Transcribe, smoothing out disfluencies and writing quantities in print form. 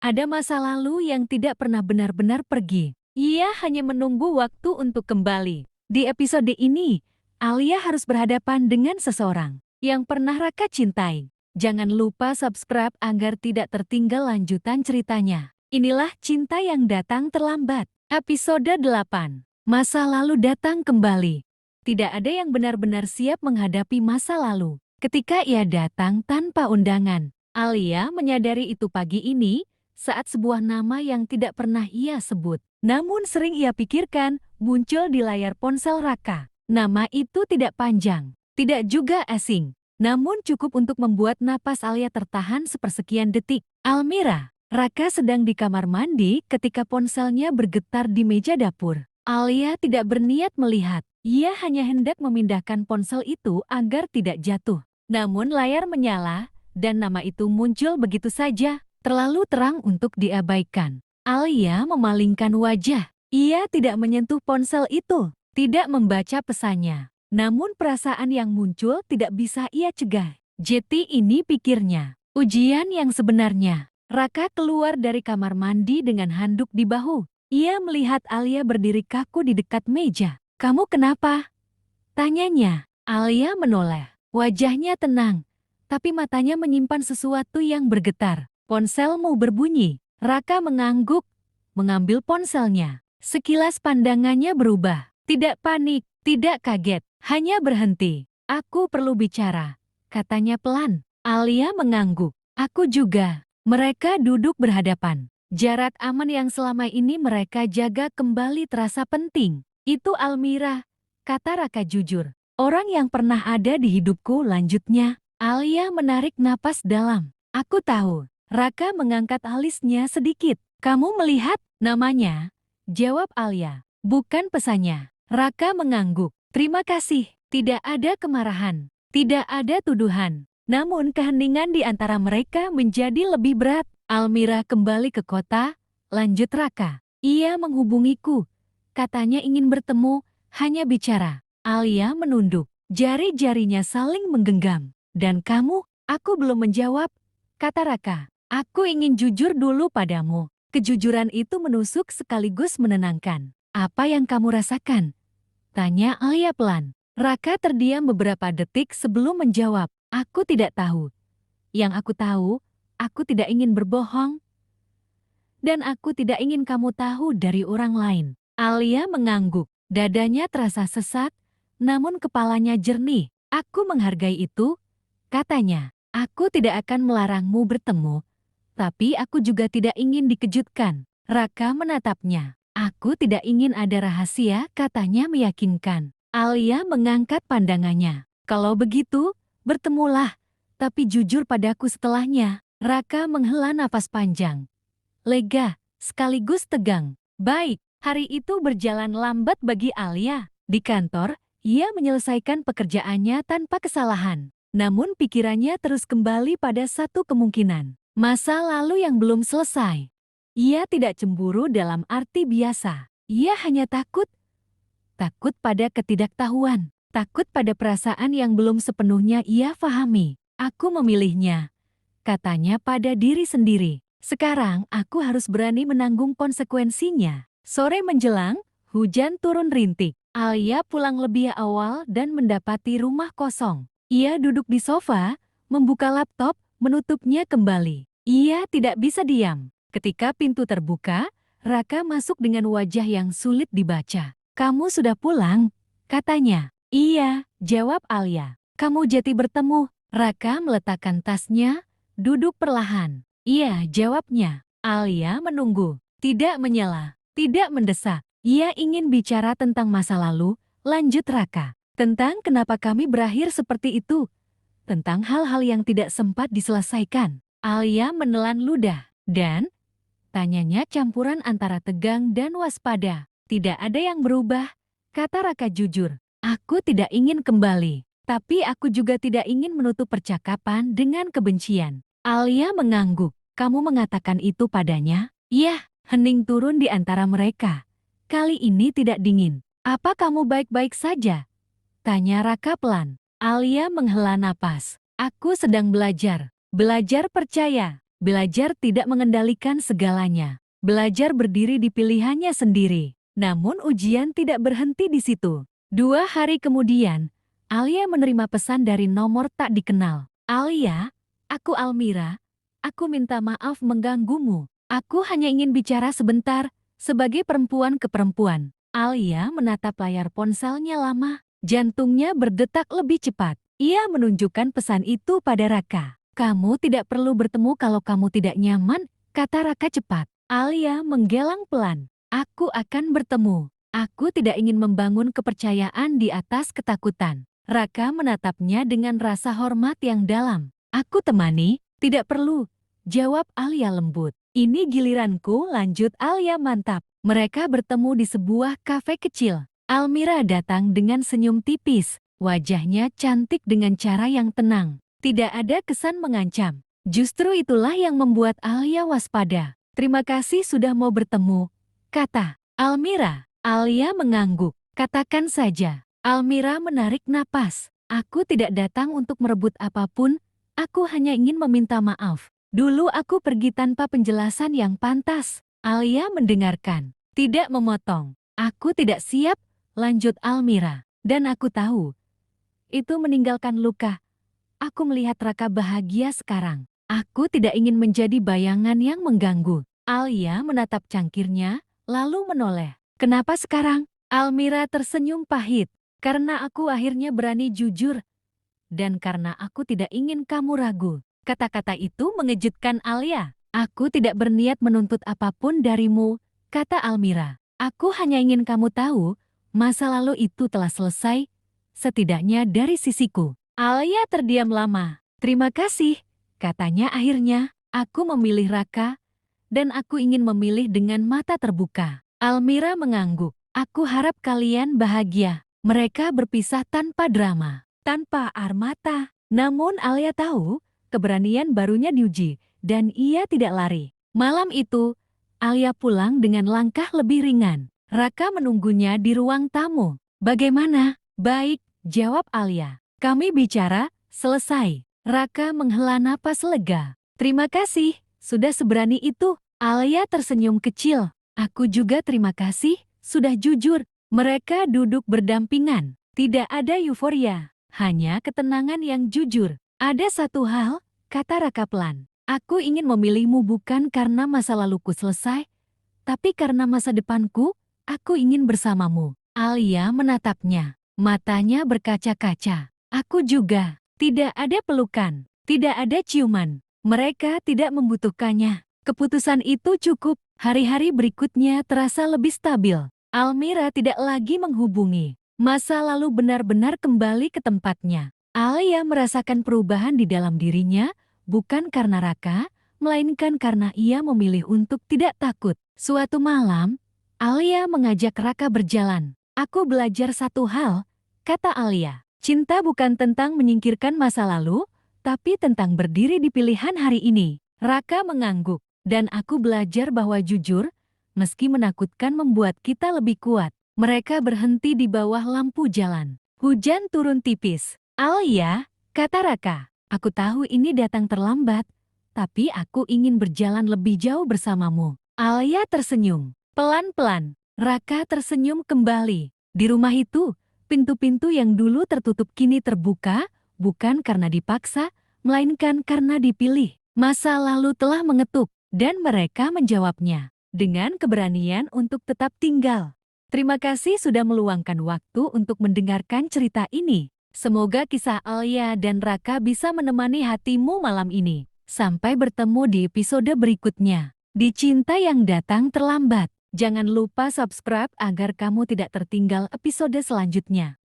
Ada masa lalu yang tidak pernah benar-benar pergi. Ia hanya menunggu waktu untuk kembali. Di episode ini, Alia harus berhadapan dengan seseorang yang pernah Raka cintai. Jangan lupa subscribe agar tidak tertinggal lanjutan ceritanya. Inilah Cinta yang Datang Terlambat. Episode 8. Masa lalu datang kembali. Tidak ada yang benar-benar siap menghadapi masa lalu. Ketika ia datang tanpa undangan, Alia menyadari itu pagi ini saat sebuah nama yang tidak pernah ia sebut, namun sering ia pikirkan, muncul di layar ponsel Raka. Nama itu tidak panjang, tidak juga asing, namun cukup untuk membuat napas Alia tertahan sepersekian detik. Almira. Raka sedang di kamar mandi ketika ponselnya bergetar di meja dapur. Alia tidak berniat melihat, ia hanya hendak memindahkan ponsel itu agar tidak jatuh. Namun layar menyala, dan nama itu muncul begitu saja. Terlalu terang untuk diabaikan. Alia memalingkan wajah. Ia tidak menyentuh ponsel itu, tidak membaca pesannya. Namun perasaan yang muncul tidak bisa ia cegah. Jeti ini pikirnya. Ujian yang sebenarnya. Raka keluar dari kamar mandi dengan handuk di bahu. Ia melihat Alia berdiri kaku di dekat meja. "Kamu kenapa?" tanyanya. Alia menoleh. Wajahnya tenang, tapi matanya menyimpan sesuatu yang bergetar. "Ponselmu berbunyi." Raka mengangguk, mengambil ponselnya. Sekilas pandangannya berubah. Tidak panik, tidak kaget, hanya berhenti. "Aku perlu bicara," katanya pelan. Alia mengangguk. "Aku juga." Mereka duduk berhadapan. Jarak aman yang selama ini mereka jaga kembali terasa penting. "Itu Almira," kata Raka jujur. "Orang yang pernah ada di hidupku," lanjutnya. Alia menarik napas dalam. "Aku tahu." Raka mengangkat alisnya sedikit. "Kamu melihat namanya?" jawab Alia. "Bukan pesannya." Raka mengangguk. "Terima kasih." Tidak ada kemarahan, tidak ada tuduhan. Namun keheningan di antara mereka menjadi lebih berat. "Almira kembali ke kota," lanjut Raka. "Ia menghubungiku. Katanya ingin bertemu, hanya bicara." Alia menunduk. Jari-jarinya saling menggenggam. "Dan kamu?" "Aku belum menjawab," kata Raka. "Aku ingin jujur dulu padamu." Kejujuran itu menusuk sekaligus menenangkan. "Apa yang kamu rasakan?" tanya Alia pelan. Raka terdiam beberapa detik sebelum menjawab. "Aku tidak tahu. Yang aku tahu, aku tidak ingin berbohong. Dan aku tidak ingin kamu tahu dari orang lain." Alia mengangguk. Dadanya terasa sesak, namun kepalanya jernih. "Aku menghargai itu," katanya. "Aku tidak akan melarangmu bertemu. Tapi aku juga tidak ingin dikejutkan." Raka menatapnya. "Aku tidak ingin ada rahasia," katanya meyakinkan. Alia mengangkat pandangannya. "Kalau begitu, bertemulah. Tapi jujur padaku setelahnya." Raka menghela napas panjang. Lega, sekaligus tegang. Baik, hari itu berjalan lambat bagi Alia. Di kantor, ia menyelesaikan pekerjaannya tanpa kesalahan. Namun pikirannya terus kembali pada satu kemungkinan. Masa lalu yang belum selesai. Ia tidak cemburu dalam arti biasa. Ia hanya takut. Takut pada ketidaktahuan. Takut pada perasaan yang belum sepenuhnya ia pahami. "Aku memilihnya," katanya pada diri sendiri. "Sekarang aku harus berani menanggung konsekuensinya." Sore menjelang, hujan turun rintik. Alia pulang lebih awal dan mendapati rumah kosong. Ia duduk di sofa, membuka laptop, menutupnya kembali. Ia tidak bisa diam. Ketika pintu terbuka, Raka masuk dengan wajah yang sulit dibaca. "Kamu sudah pulang?" katanya. "Iya," jawab Alia. "Kamu jadi bertemu." Raka meletakkan tasnya, duduk perlahan. "Iya," jawabnya. Alia menunggu. Tidak menyela, tidak mendesak. "Ia ingin bicara tentang masa lalu," lanjut Raka. "Tentang kenapa kami berakhir seperti itu. Tentang hal-hal yang tidak sempat diselesaikan." Alia menelan ludah. "Dan?" tanyanya campuran antara tegang dan waspada. "Tidak ada yang berubah," kata Raka jujur. "Aku tidak ingin kembali. Tapi aku juga tidak ingin menutup percakapan dengan kebencian." Alia mengangguk. "Kamu mengatakan itu padanya?" "Iya." Hening turun di antara mereka. Kali ini tidak dingin. "Apa kamu baik-baik saja?" tanya Raka pelan. Alia menghela napas. "Aku sedang belajar. Belajar percaya." Belajar tidak mengendalikan segalanya. Belajar berdiri di pilihannya sendiri. Namun ujian tidak berhenti di situ. 2 hari kemudian, Alia menerima pesan dari nomor tak dikenal. Alia, aku Almira. Aku minta maaf mengganggumu. Aku hanya ingin bicara sebentar, sebagai perempuan ke perempuan. Alia menatap layar ponselnya lama. Jantungnya berdetak lebih cepat. Ia menunjukkan pesan itu pada Raka. Kamu tidak perlu bertemu kalau kamu tidak nyaman, kata Raka cepat. Alia menggelang pelan. Aku akan bertemu. Aku tidak ingin membangun kepercayaan di atas ketakutan. Raka menatapnya dengan rasa hormat yang dalam. Aku temani, tidak perlu, jawab Alia lembut. Ini giliranku, lanjut Alia mantap. Mereka bertemu di sebuah kafe kecil. Almira datang dengan senyum tipis. Wajahnya cantik dengan cara yang tenang. Tidak ada kesan mengancam. Justru itulah yang membuat Alia waspada. Terima kasih sudah mau bertemu, kata Almira. Alia mengangguk. Katakan saja. Almira menarik napas. Aku tidak datang untuk merebut apapun. Aku hanya ingin meminta maaf. Dulu aku pergi tanpa penjelasan yang pantas. Alia mendengarkan. Tidak memotong. Aku tidak siap, lanjut Almira. Dan aku tahu. Itu meninggalkan luka. Aku melihat Raka bahagia sekarang. Aku tidak ingin menjadi bayangan yang mengganggu. Alia menatap cangkirnya, lalu menoleh. Kenapa sekarang? Almira tersenyum pahit. Karena aku akhirnya berani jujur. Dan karena aku tidak ingin kamu ragu. Kata-kata itu mengejutkan Alia. Aku tidak berniat menuntut apapun darimu, kata Almira. Aku hanya ingin kamu tahu, masa lalu itu telah selesai. Setidaknya dari sisiku. Alia terdiam lama. Terima kasih, katanya akhirnya. Aku memilih Raka, dan aku ingin memilih dengan mata terbuka. Almira mengangguk. Aku harap kalian bahagia. Mereka berpisah tanpa drama, tanpa air mata. Namun Alia tahu, keberanian barunya diuji, dan ia tidak lari. Malam itu, Alia pulang dengan langkah lebih ringan. Raka menunggunya di ruang tamu. Bagaimana? Baik, jawab Alia. Kami bicara, selesai. Raka menghela napas lega. Terima kasih, sudah seberani itu. Alia tersenyum kecil. Aku juga terima kasih, sudah jujur. Mereka duduk berdampingan. Tidak ada euforia, hanya ketenangan yang jujur. Ada satu hal, kata Raka pelan. Aku ingin memilihmu bukan karena masa laluku selesai, tapi karena masa depanku, aku ingin bersamamu. Alia menatapnya. Matanya berkaca-kaca. Aku juga. Tidak ada pelukan. Tidak ada ciuman. Mereka tidak membutuhkannya. Keputusan itu cukup. Hari-hari berikutnya terasa lebih stabil. Almira tidak lagi menghubungi. Masa lalu benar-benar kembali ke tempatnya. Alia merasakan perubahan di dalam dirinya, bukan karena Raka, melainkan karena ia memilih untuk tidak takut. Suatu malam, Alia mengajak Raka berjalan. Aku belajar satu hal, kata Alia. Cinta bukan tentang menyingkirkan masa lalu, tapi tentang berdiri di pilihan hari ini. Raka mengangguk, dan aku belajar bahwa jujur, meski menakutkan membuat kita lebih kuat. Mereka berhenti di bawah lampu jalan. Hujan turun tipis. Alia, kata Raka, aku tahu ini datang terlambat, tapi aku ingin berjalan lebih jauh bersamamu. Alia tersenyum. Pelan-pelan, Raka tersenyum kembali. Di rumah itu, pintu-pintu yang dulu tertutup kini terbuka, bukan karena dipaksa, melainkan karena dipilih. Masa lalu telah mengetuk, dan mereka menjawabnya dengan keberanian untuk tetap tinggal. Terima kasih sudah meluangkan waktu untuk mendengarkan cerita ini. Semoga kisah Alia dan Raka bisa menemani hatimu malam ini. Sampai bertemu di episode berikutnya. Di Cinta yang Datang Terlambat. Jangan lupa subscribe agar kamu tidak tertinggal episode selanjutnya.